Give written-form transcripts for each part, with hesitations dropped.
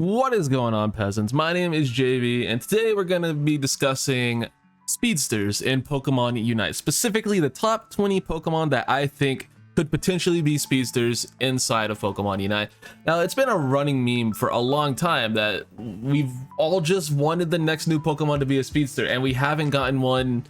What is going on, peasants? My name is JV, and today we're going to be discussing speedsters in Pokemon Unite, specifically the top 20 Pokemon that I think could potentially be speedsters inside of Pokemon Unite. Now, it's been a running meme for a long time that we've all just wanted the next new Pokemon to be a speedster, and we haven't gotten one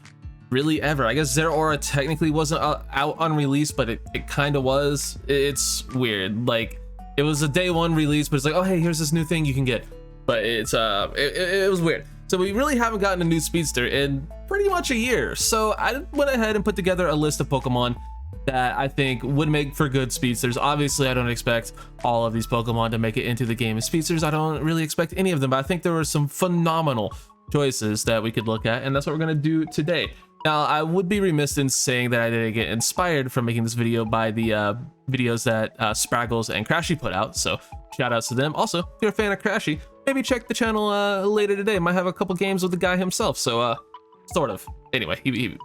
really ever. I guess Zeraora technically wasn't out on release, but it kind of was. It's weird. Like, it was a day one release, but it's like, oh hey, here's this new thing you can get. But it's it was weird. So we really haven't gotten a new speedster in pretty much a year. So I went ahead and put together a list of Pokemon that I think would make for good speedsters. Obviously, I don't expect all of these Pokemon to make it into the game as speedsters. I don't really expect any of them, but I think there were some phenomenal choices that we could look at, and that's what we're gonna do today. Now, I would be remiss in saying that I didn't get inspired from making this video by the videos that Spraggles and Crashy put out, so shout outs to them. Also, if you're a fan of Crashy, maybe check the channel later today. Might have a couple games with the guy himself, so sort of. Anyway, we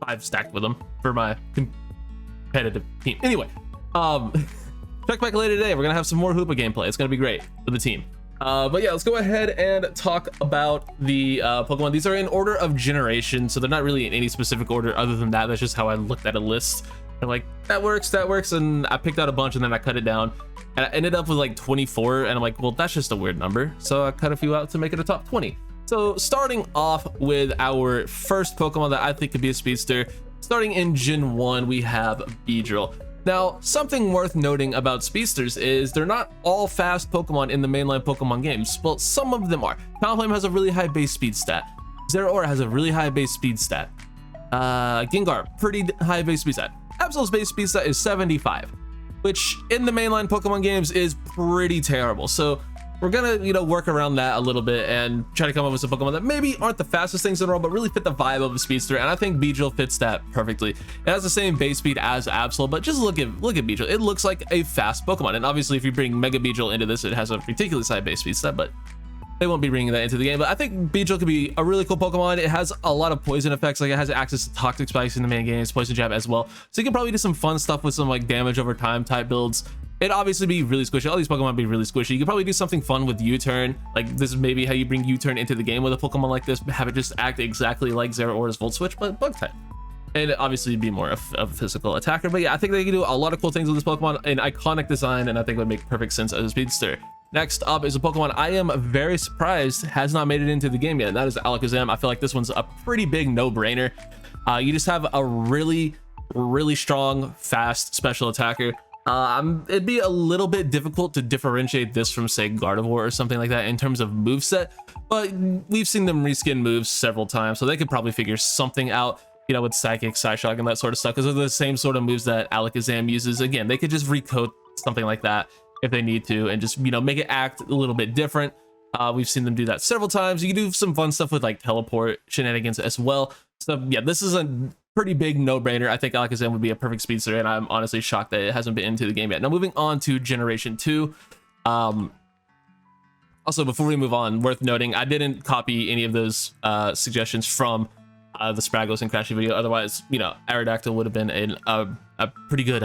5 stacked with him for my competitive team. Anyway, check back later today. We're gonna have some more Hoopa gameplay. It's gonna be great for the team. But yeah, let's go ahead and talk about the Pokemon. These are in order of generation, so they're not really in any specific order other than that. That's just how I looked at a list. And like, that works, and I picked out a bunch and then I cut it down. And I ended up with like 24, and I'm like, well, that's just a weird number. So I cut a few out to make it a top 20. So starting off with our first Pokemon that I think could be a speedster, starting in Gen 1, we have Beedrill. Now, something worth noting about speedsters is they're not all fast Pokemon in the mainline Pokemon games. Well, some of them are. Talonflame has a really high base speed stat. Zeraora has a really high base speed stat. Gengar, pretty high base speed stat. Absol's base speed stat is 75, which in the mainline Pokemon games is pretty terrible. So we're gonna, work around that a little bit and try to come up with some Pokemon that maybe aren't the fastest things in the world, but really fit the vibe of a speedster. And I think Beedrill fits that perfectly. It has the same base speed as Absol, but just look at Beedrill. It looks like a fast Pokemon. And obviously, if you bring Mega Beedrill into this, it has a ridiculous high base speed stat, but they won't be bringing that into the game. But I think Beedrill could be a really cool Pokemon. It has a lot of poison effects. Like, it has access to Toxic Spikes in the main games, Poison Jab as well. So you can probably do some fun stuff with some like damage over time type builds. It'd obviously be really squishy. All these Pokemon would be really squishy. You could probably do something fun with U-Turn. Like, this is maybe how you bring U-Turn into the game with a Pokemon like this, have it just act exactly like Zeraora's Volt Switch, but bug type. And obviously be more of a physical attacker. But yeah, I think they can do a lot of cool things with this Pokemon, an iconic design, and I think it would make perfect sense as a speedster. Next up is a Pokemon I am very surprised has not made it into the game yet, and that is Alakazam. I feel like this one's a pretty big no-brainer. You just have a really, really strong, fast special attacker. It'd be a little bit difficult to differentiate this from, say, Gardevoir or something like that in terms of moveset, but we've seen them reskin moves several times, so they could probably figure something out, with Psychic, Psyshock, and that sort of stuff, because they're the same sort of moves that Alakazam uses. Again, they could just recode something like that if they need to, and just, make it act a little bit different. We've seen them do that several times. You can do some fun stuff with like teleport shenanigans as well. So yeah, this is a pretty big no-brainer. I think Alakazam would be a perfect speedster, and I'm honestly shocked that it hasn't been into the game yet. Now, moving on to Generation 2. Also, before we move on, worth noting, I didn't copy any of those suggestions from the Spraggles and Crashy video. Otherwise, Aerodactyl would have been a pretty good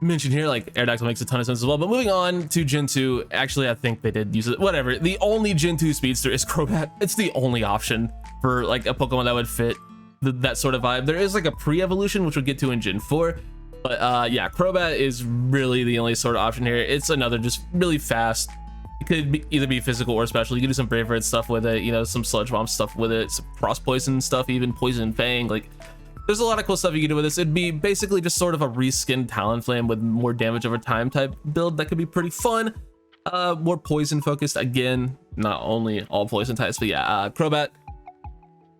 mention here. Like, Aerodactyl makes a ton of sense as well. But moving on to Gen 2, actually, I think they did use it. Whatever. The only Gen 2 speedster is Crobat. It's the only option for like a Pokemon that would fit that sort of vibe. There is like a pre-evolution, which we'll get to in Gen 4. But yeah, Crobat is really the only sort of option here. It's another just really fast. It could either be physical or special. You can do some Brave Bird stuff with it, some Sludge Bomb stuff with it, some Cross Poison stuff, even Poison Fang. Like, there's a lot of cool stuff you can do with this. It'd be basically just sort of a reskinned Talonflame with more damage over time type build that could be pretty fun. More poison focused. Again, not only all poison types, but yeah, Crobat,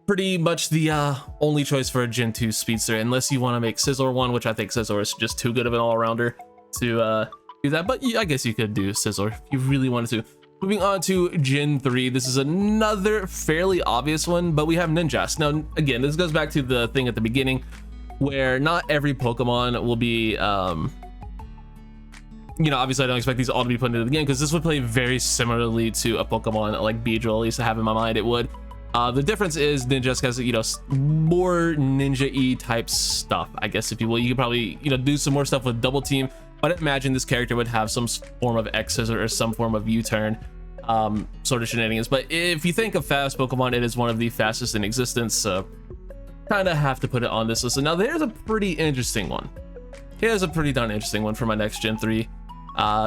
pretty much the only choice for a Gen 2 speedster, unless you want to make Scizor one, which I think Scizor is just too good of an all-arounder to do that. But I guess you could do Scizor if you really wanted to. Moving on to Gen 3, this is another fairly obvious one, but we have Ninjask. Now, again, this goes back to the thing at the beginning, where not every Pokemon will be, obviously I don't expect these all to be put into the game, because this would play very similarly to a Pokemon like Beedrill, at least I have in my mind it would. The difference is Ninjask has, more ninja-y type stuff, I guess, if you will. You could probably, do some more stuff with Double Team. but I imagine this character would have some form of X-Scissor or some form of U-turn sort of shenanigans. But if you think of fast Pokemon, it is one of the fastest in existence, so kind of have to put it on this list. And now there's a pretty interesting one. Here's a pretty darn interesting one for my next Gen 3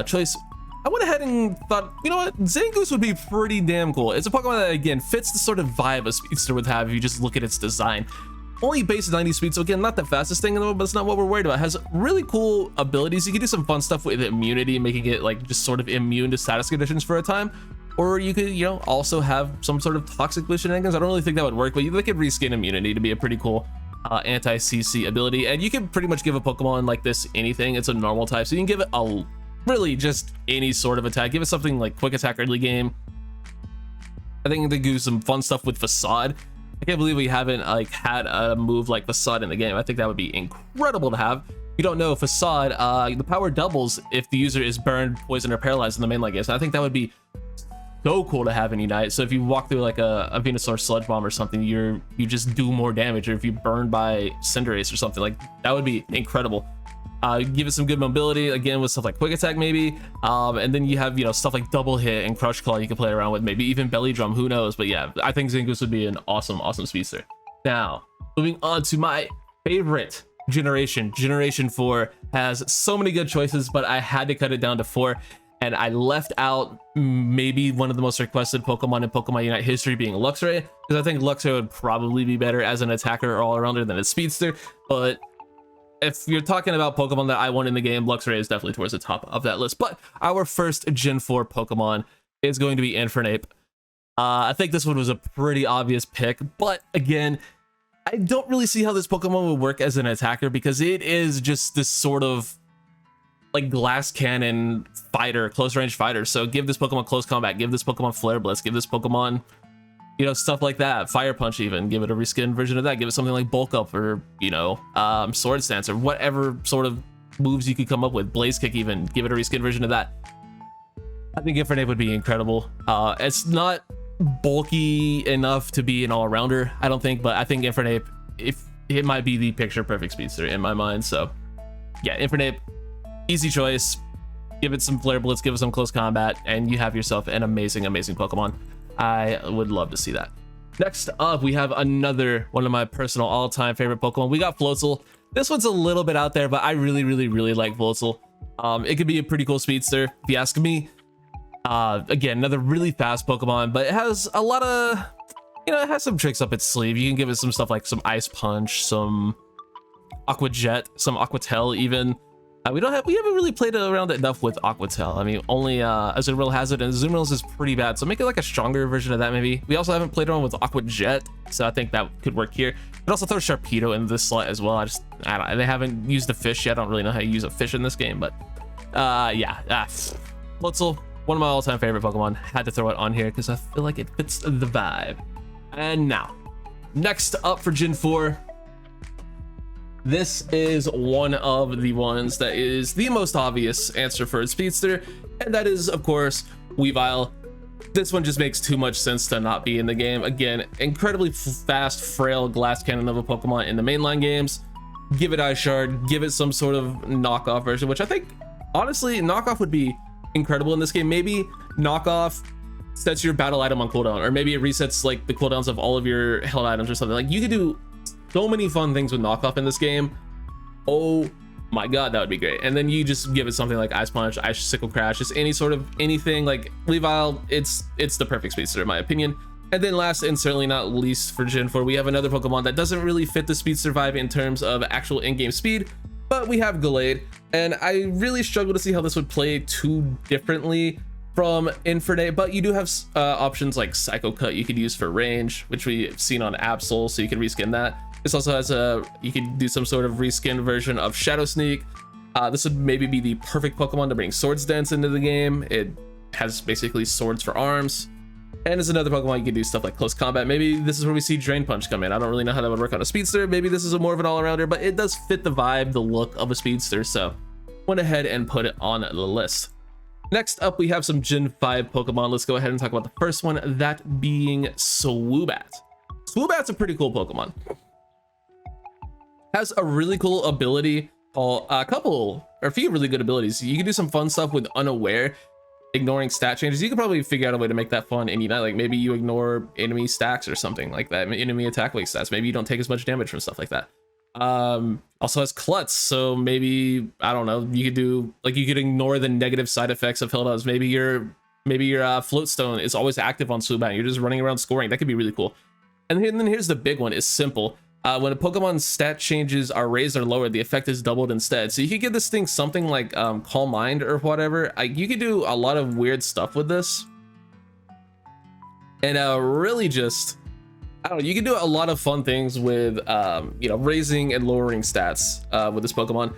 choice. I went ahead and thought, you know what, Zincus would be pretty damn cool. It's a Pokemon that, again, fits the sort of vibe a Speedster would have if you just look at its design. Only base 90 speed, so again, not the fastest thing in the world, but it's not what we're worried about. It has really cool abilities. You can do some fun stuff with immunity, making it like just sort of immune to status conditions for a time. Or you could, you know, also have some sort of toxic blue shenanigans. I don't really think that would work, but they could reskin immunity to be a pretty cool anti-CC ability. And you can pretty much give a Pokemon like this anything. It's a normal type, so you can give it a really just any sort of attack. Give it something like quick attack early game. I think they do some fun stuff with Facade. I can't believe we haven't like had a move like Facade in the game. I think that would be incredible to have. If you don't know, Facade, the power doubles if the user is burned, poisoned, or paralyzed in the mainline games. I think that would be so cool to have in Unite. So if you walk through like a Venusaur Sludge Bomb or something, you just do more damage. Or if you burn by Cinderace or something, like that would be incredible. Give it some good mobility again with stuff like quick attack maybe, and then you have, you know, stuff like double hit and crush claw you can play around with, maybe even belly drum, who knows. But yeah, I think Zincus would be an awesome speedster. Now moving on to my favorite generation. Generation 4 has so many good choices, but I had to cut it down to 4, and I left out maybe one of the most requested Pokemon in Pokemon Unite history, being Luxray, because I think Luxray would probably be better as an attacker or all-arounder than a speedster. But if you're talking about Pokemon that I want in the game, Luxray is definitely towards the top of that list. But our first Gen 4 Pokemon is going to be Infernape. I think this one was a pretty obvious pick, but again, I don't really see how this Pokemon would work as an attacker, because it is just this sort of like glass cannon fighter, close range fighter. So give this Pokemon close combat, give this Pokemon Flare Blitz, give this Pokemon, you know, stuff like that, Fire Punch, even give it a reskin version of that, give it something like Bulk Up or, you know, Sword Stance or whatever sort of moves you could come up with, Blaze Kick, even give it a reskin version of that. I think Infernape would be incredible. It's not bulky enough to be an all-rounder, I don't think, but I think Infernape, if it might be the picture perfect speedster in my mind. So yeah, Infernape, easy choice. Give it some Flare Blitz, give it some close combat, and you have yourself an amazing Pokemon. I would love to see that. Next up, we have another one of my personal all-time favorite Pokemon. We got Flozel. This one's a little bit out there, but I really like Flozel. It could be a pretty cool speedster, if you ask me. Again, another really fast Pokemon, but it has a lot of, you know, it has some tricks up its sleeve. You can give it some stuff like some Ice Punch, some Aqua Jet, some Aqua Tail even. We haven't really played around enough with Aqua Tail. I mean, only Azumarill has it, and Azumarill is pretty bad, so make it like a stronger version of that maybe. We also haven't played around with Aqua Jet, so I think that could work here. You can also throw Sharpedo in this slot as well. I don't, they haven't used a fish yet. I don't really know how to use a fish in this game, but yeah. Flozel, one of my all-time favorite Pokemon. Had to throw it on here because I feel like it fits the vibe. And now, next up for Gen 4, this is one of the ones that is the most obvious answer for a speedster, and that is, of course, Weavile. This one just makes too much sense to not be in the game. Again, incredibly fast, frail glass cannon of a Pokemon in the mainline games. Give it Ice Shard, give it some sort of knockoff version, which I think, honestly, knockoff would be incredible in this game. Maybe knockoff sets your battle item on cooldown, or maybe it resets like the cooldowns of all of your held items or something. Like, you could do so many fun things with knockoff in this game. Oh my god, that would be great. And then you just give it something like Ice Punch, Icicle Crash, just any sort of anything. Like Weavile, it's the perfect speedster in my opinion. And then last and certainly not least for Gen 4, we have another Pokemon that doesn't really fit the speedster vibe in terms of actual in-game speed, but we have Gallade, and I really struggle to see how this would play too differently from Infernape. But you do have options like Psycho Cut you could use for range, which we've seen on Absol, so you can reskin that. This also has you can do some sort of reskin version of Shadow Sneak. This would maybe be the perfect Pokemon to bring Swords Dance into the game. It has basically swords for arms. And as another Pokemon, you can do stuff like close combat. Maybe this is where we see Drain Punch come in. I don't really know how that would work on a speedster. Maybe this is more of an all-arounder, but it does fit the vibe, the look of a speedster. So went ahead and put it on the list. Next up, we have some Gen 5 Pokemon. Let's go ahead and talk about the first one, that being Swoobat. Swoobat's a pretty cool Pokemon. Has a really cool ability called a couple a few really good abilities. You can do some fun stuff with Unaware, ignoring stat changes. You could probably figure out a way to make that fun in Unite. Like maybe you ignore enemy stacks or something like that, enemy attack weight stats. Maybe you don't take as much damage from stuff like that. Also has Klutz, so maybe, I don't know, you could do, like, you could ignore the negative side effects of Hilda's. Maybe your float stone is always active on Swoobat and you're just running around scoring. That could be really cool. And then here's the big one, is simple. When a Pokemon's stat changes are raised or lowered, the effect is doubled instead. So you could give this thing something like Calm Mind or whatever. You could do a lot of weird stuff with this. And really just, I don't know, you can do a lot of fun things with, you know, raising and lowering stats with this Pokemon.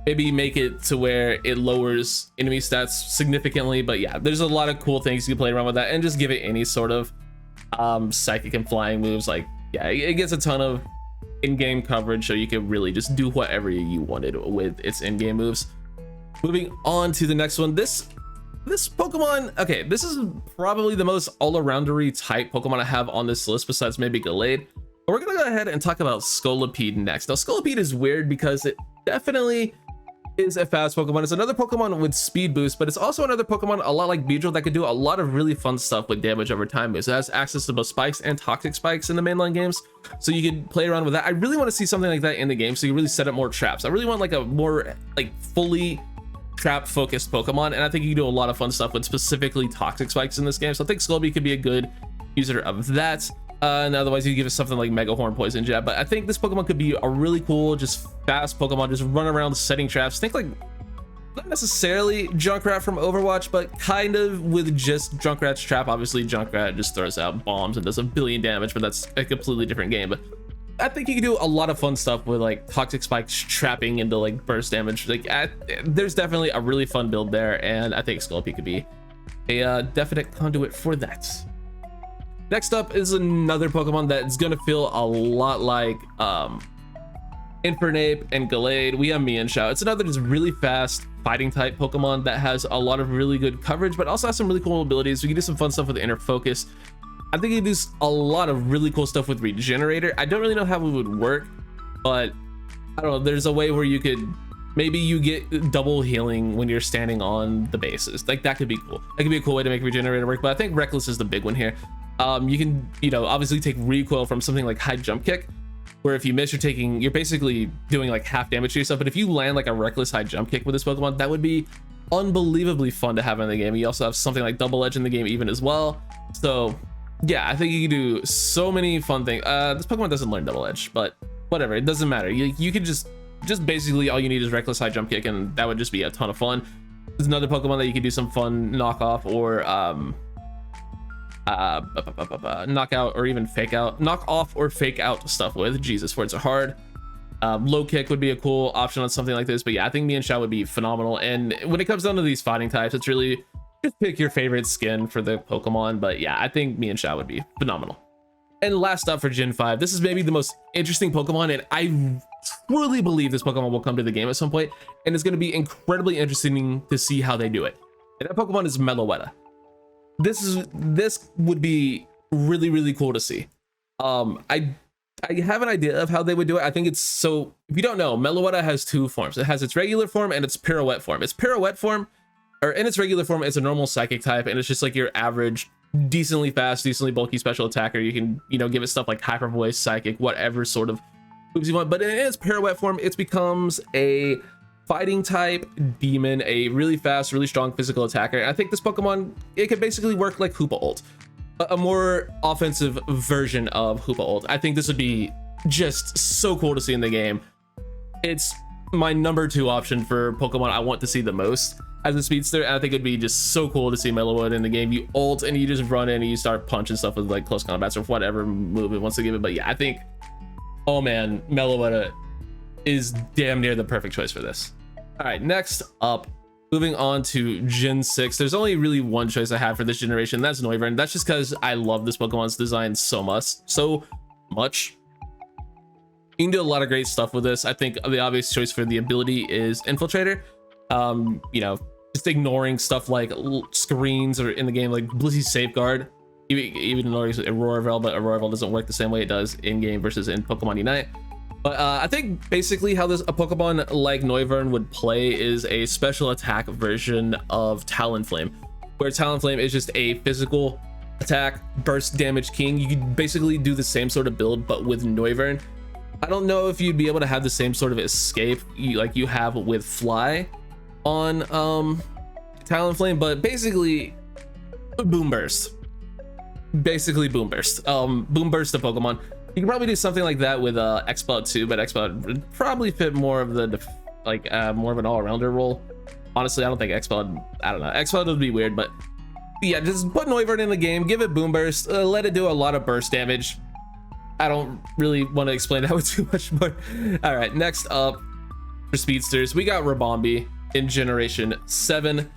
Maybe make it to where it lowers enemy stats significantly. But yeah, there's a lot of cool things you can play around with that, and just give it any sort of psychic and flying moves. Like, yeah, it gets a ton of in-game coverage, so you can really just do whatever you wanted with its in-game moves. Moving on to the next one. This Pokemon, okay, this is probably the most all-aroundery type Pokemon I have on this list, besides maybe Gallade. But we're gonna go ahead and talk about Scolipede next. Now, Scolipede is weird because it definitely is a fast Pokemon. It's another Pokemon with speed boost, but it's also another Pokemon a lot like Beedrill that could do a lot of really fun stuff with damage over time moves. It has access to both spikes and toxic spikes in the mainline games, so you could play around with that. I really want to see something like that in the game, so you really set up more traps. I really want like a more like fully trap focused Pokemon, and I think you can do a lot of fun stuff with specifically toxic spikes in this game. So I think Scolipede could be a good user of that. And otherwise you give it something like Mega Horn, Poison Jab. But I think this Pokemon could be a really cool, just fast Pokemon, just run around setting traps. Think like, not necessarily Junkrat from Overwatch, but kind of with just Junkrat's trap. Obviously Junkrat just throws out bombs and does a billion damage, but that's a completely different game. But I think you can do a lot of fun stuff with like toxic spikes trapping into like burst damage. Like there's definitely a really fun build there, and I think Scolipede could be a definite conduit for that. Next up is another Pokemon that's gonna feel a lot like Infernape and Gallade. We have Mienshao. It's another just really fast fighting type Pokemon that has a lot of really good coverage, but also has some really cool abilities. We can do some fun stuff with Inner Focus. I think you can do a lot of really cool stuff with Regenerator. I don't really know how it would work, but I don't know, there's a way where you could, maybe you get double healing when you're standing on the bases. Like that could be cool. That could be a cool way to make Regenerator work, but I think Reckless is the big one here. You can, you know, obviously take recoil from something like High Jump Kick, where if you miss, you're basically doing like half damage to yourself. But if you land like a reckless High Jump Kick with this Pokemon, that would be unbelievably fun to have in the game. You also have something like Double Edge in the game even as well. So yeah, I think you can do so many fun things. This Pokemon doesn't learn Double Edge, but whatever, it doesn't matter. You could just basically all you need is reckless High Jump Kick, and that would just be a ton of fun. There's another Pokemon that you could do some fun knockoff or knockout or even fake out, knock off or fake out stuff with. Jesus, words are hard. Low kick would be a cool option on something like this, but yeah, I think Mienshao would be phenomenal. And when it comes down to these fighting types, it's really just pick your favorite skin for the Pokemon. But yeah, I think Mienshao would be phenomenal. And last up for Gen 5, this is maybe the most interesting Pokemon, and I truly believe this Pokemon will come to the game at some point, and it's going to be incredibly interesting to see how they do it. And that Pokemon is Meloetta. This would be really, really cool to see. I have an idea of how they would do it. I think it's, so if you don't know, Meloetta has two forms. It has its regular form and its pirouette form. Its pirouette form, or in its regular form, it's a normal psychic type, and it's just like your average decently fast, decently bulky special attacker. You can, you know, give it stuff like hyper voice, psychic, whatever sort of moves you want. But in its pirouette form, it becomes a fighting type demon, a really fast, really strong physical attacker. And I think this Pokemon, it could basically work like Hoopa Ult, a more offensive version of Hoopa Ult. I think this would be just so cool to see in the game. It's my number 2 option for Pokemon I want to see the most as a speedster, and I think it'd be just so cool to see Meloetta in the game. You ult and you just run in and you start punching stuff with like close combats or whatever move it wants to give it. But yeah, I think, oh man, Meloetta is damn near the perfect choice for this. All right, next up, moving on to Gen 6. There's only really one choice I have for this generation. That's Noivern. That's just because I love this Pokemon's design so much. You can do a lot of great stuff with this. I think the obvious choice for the ability is Infiltrator. You know, just ignoring stuff like screens or in the game like Blissey's Safeguard, even ignoring Aurora Veil, but Aurora Veil doesn't work the same way it does in game versus in Pokemon Unite. But I think basically how a Pokemon like Noivern would play is a special attack version of Talonflame, where Talonflame is just a physical attack burst damage king. You could basically do the same sort of build but with Noivern. I don't know if you'd be able to have the same sort of escape like you have with Fly on Talonflame, but basically boom burst. Basically boom burst. Boom burst of Pokemon. You can probably do something like that with Exploud too, but Exploud would probably fit more of the more of an all-rounder role. Honestly, I don't think Exploud, I don't know, Exploud would be weird, but yeah, just put Noivern in the game, give it boom burst, let it do a lot of burst damage. I don't really want to explain that with too much more. All right, next up for Speedsters, we got Robombie in Generation 7.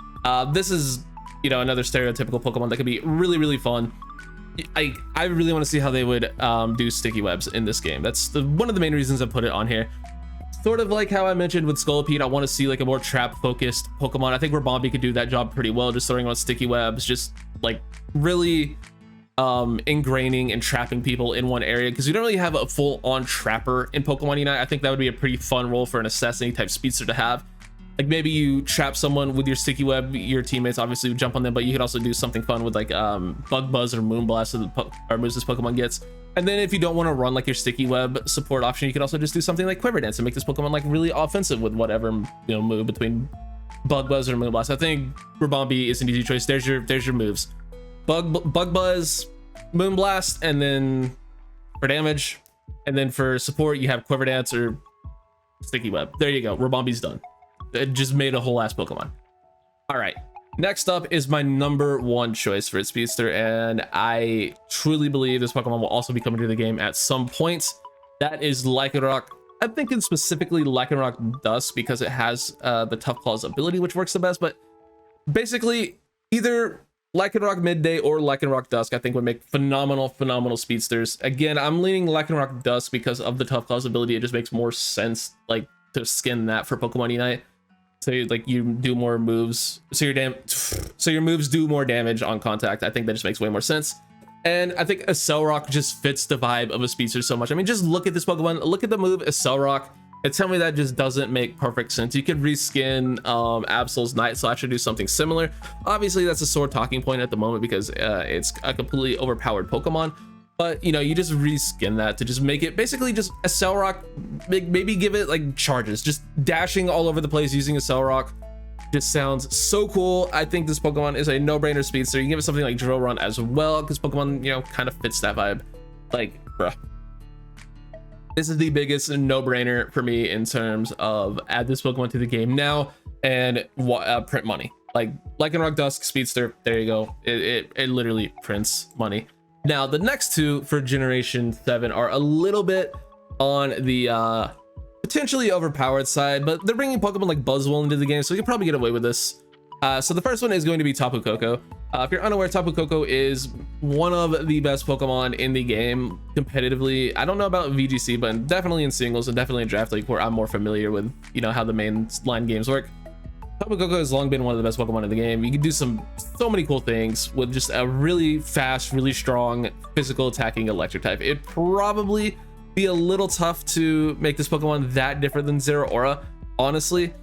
This is, you know, another stereotypical Pokemon that could be really, really fun. I really want to see how they would do sticky webs in this game. That's one of the main reasons I put it on here. Sort of like how I mentioned with Scolipede, I want to see like a more trap focused Pokemon. I think Robombie could do that job pretty well, just throwing on sticky webs, just like really ingraining and trapping people in one area, because you don't really have a full on trapper in Pokemon Unite. I think that would be a pretty fun role for an assassin type speedster to have. Like maybe you trap someone with your sticky web, your teammates obviously would jump on them, but you could also do something fun with like Bug Buzz or Moonblast or moves this Pokemon gets. And then if you don't want to run like your sticky web support option, you could also just do something like Quiver Dance and make this Pokemon like really offensive with whatever, you know, move between Bug Buzz or Moonblast. I think Robombie is an easy choice. There's your moves. Bug Buzz, Moonblast, and then for damage, and then for support you have Quiver Dance or Sticky Web. There you go. Robombie's done. It just made a whole ass Pokemon. All right, next up is my #1 choice for its Speedster, and I truly believe this Pokemon will also be coming to the game at some point. That is Lycanroc. I'm thinking specifically Lycanroc Dusk because it has the Tough Claws ability, which works the best, but basically either Lycanroc Midday or Lycanroc Dusk I think would make phenomenal Speedsters. Again, I'm leaning Lycanroc Dusk because of the Tough Claws ability. It just makes more sense like to skin that for Pokemon Unite. So like you do more moves, so your moves do more damage on contact. I think that just makes way more sense. And I think Accelerock just fits the vibe of a Speedster so much. I mean, just look at this Pokemon, look at the move Accelerock, and tell me that just doesn't make perfect sense. You could reskin Absol's Night Slash or do something similar. Obviously, that's a sore talking point at the moment because it's a completely overpowered Pokemon. But, you know, you just reskin that to just make it basically just Accelerock, maybe give it like charges, just dashing all over the place using Accelerock. Just sounds so cool. I think this Pokemon is a no-brainer Speedster. You can give it something like Drill Run as well, because Pokemon, you know, kind of fits that vibe. Like, bruh. This is the biggest no-brainer for me in terms of add this Pokemon to the game now and print money. Like Lycanroc Dusk Speedster, there you go. It literally prints money. Now, the next two for Generation 7 are a little bit on the potentially overpowered side, but they're bringing Pokemon like buzzwole into the game, so you can probably get away with this. So the first one is going to be Tapu Koko. If you're unaware, Tapu Koko is one of the best Pokemon in the game competitively. I don't know about VGC, but definitely in singles and definitely in Draft League, where I'm more familiar with, you know, how the main line games work. Tapu Koko has long been one of the best Pokemon in the game. You can do so many cool things with just a really fast, really strong physical attacking electric type. It'd probably be a little tough to make this Pokemon that different than Zeraora, honestly,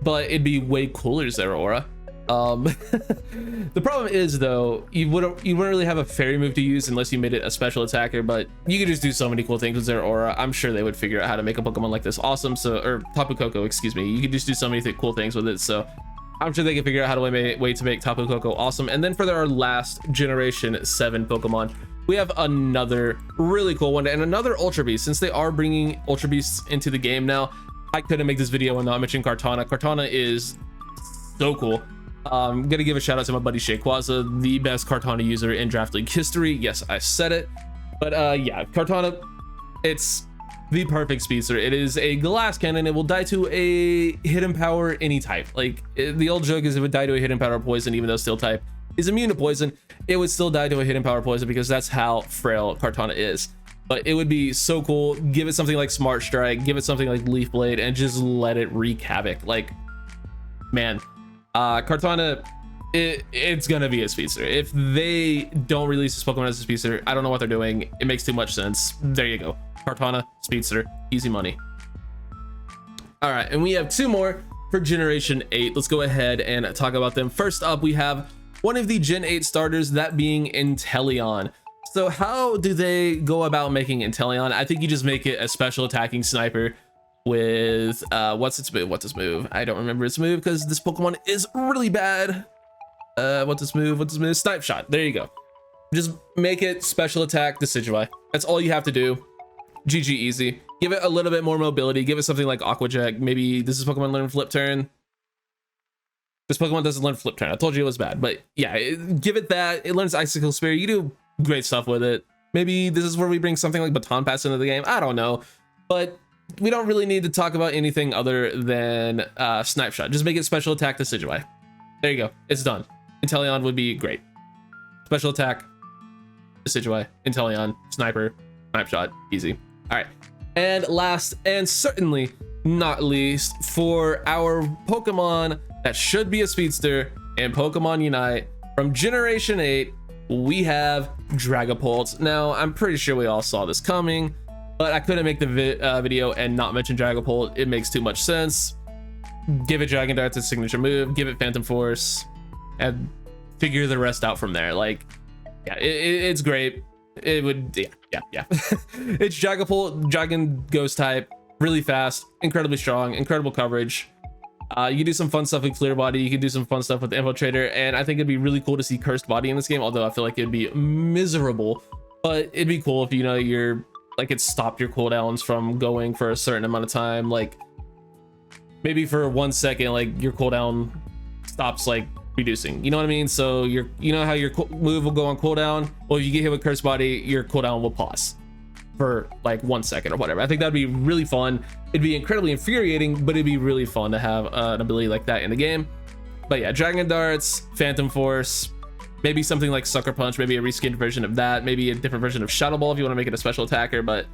but it'd be way cooler Zeraora. The problem is though, you wouldn't really have a fairy move to use unless you made it a special attacker, but you could just do so many cool things with Zeraora. I'm sure they would figure out how to make a Pokemon like this awesome. So, or Tapu Koko, excuse me. You could just do so many cool things with it. So I'm sure they can figure out how to way to make Tapu Koko awesome. And then for our last Generation 7 Pokemon, we have another really cool one and another Ultra Beast. Since they are bringing Ultra Beasts into the game now, I couldn't make this video and not mention Cartana. Cartana is so cool. I'm gonna give a shout out to my buddy Shaykwaza, the best Cartana user in Draft League history. Yes, I said it. But yeah, Cartana, it's the perfect Speedster. It is a glass cannon. It will die to a hidden power any type. Like the old joke is it would die to a hidden power poison, even though Steel type is immune to poison. It would still die to a hidden power poison because that's how frail Cartana is. But it would be so cool. Give it something like Smart Strike, give it something like Leaf Blade, and just let it wreak havoc. Like, man. Cartana, it's gonna be a Speedster. If they don't release this Pokemon as a Speedster, I don't know what they're doing. It makes too much sense. There you go. Cartana, Speedster, easy money. All right, and we have 2 more for Generation 8. Let's go ahead and talk about them. First up, we have one of the Gen 8 starters, that being Intellion. So how do they go about making Intellion? I think you just make it a special attacking sniper with, what's its move? I don't remember its move because this Pokemon is really bad. What's its move? Snipe Shot. There you go. Just make it special attack Decidueye. That's all you have to do. GG easy. Give it a little bit more mobility. Give it something like Aqua Jet. Maybe this is Pokemon learn Flip Turn. This Pokemon doesn't learn Flip Turn. I told you it was bad, but yeah, give it that. It learns Icicle Spear. You do great stuff with it. Maybe this is where we bring something like Baton Pass into the game. I don't know, but we don't really need to talk about anything other than Snipe Shot. Just make it special attack Decidueye. There you go. It's done. Intellion would be great. Special attack Decidueye, Intellion, Sniper, Snipe Shot, easy. All right, and last and certainly not least, for our Pokemon that should be a Speedster in Pokemon Unite from Generation 8, we have Dragapult. Now, I'm pretty sure we all saw this coming, but I couldn't make the video and not mention Dragapult. It makes too much sense. Give it Dragon Dart's its signature move, give it Phantom Force, and figure the rest out from there. Like, yeah, it's great. It would, yeah. It's Dragapult, Dragon Ghost type, really fast, incredibly strong, incredible coverage. You can do some fun stuff with Clear Body. You can do some fun stuff with Infiltrator, and I think it'd be really cool to see Cursed Body in this game, although I feel like it'd be miserable. But it'd be cool if, you know, you're like, it stopped your cooldowns from going for a certain amount of time. Like, maybe for 1 second, like, your cooldown stops, like, reducing, you know what I mean? So you know how your move will go on cooldown? Well, if you get hit with Cursed Body, your cooldown will pause for like 1 second or whatever. I think that'd be really fun. It'd be incredibly infuriating, but it'd be really fun to have an ability like that in the game. But yeah, Dragon Darts, Phantom Force, maybe something like Sucker Punch, maybe a reskinned version of that, maybe a different version of Shadow Ball if you want to make it a special attacker. But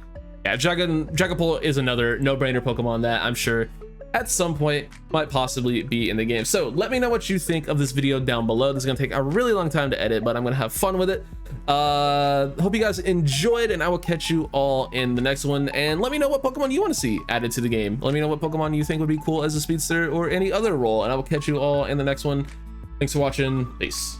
yeah, Dragapult is another no-brainer Pokemon that I'm sure at some point might possibly be in the game. So let me know what you think of this video down below. This is gonna take a really long time to edit, but I'm gonna have fun with it. Hope you guys enjoyed, and I will catch you all in the next one. And let me know what Pokemon you want to see added to the game. Let me know what Pokemon you think would be cool as a Speedster or any other role, and I will catch you all in the next one. Thanks for watching. Peace.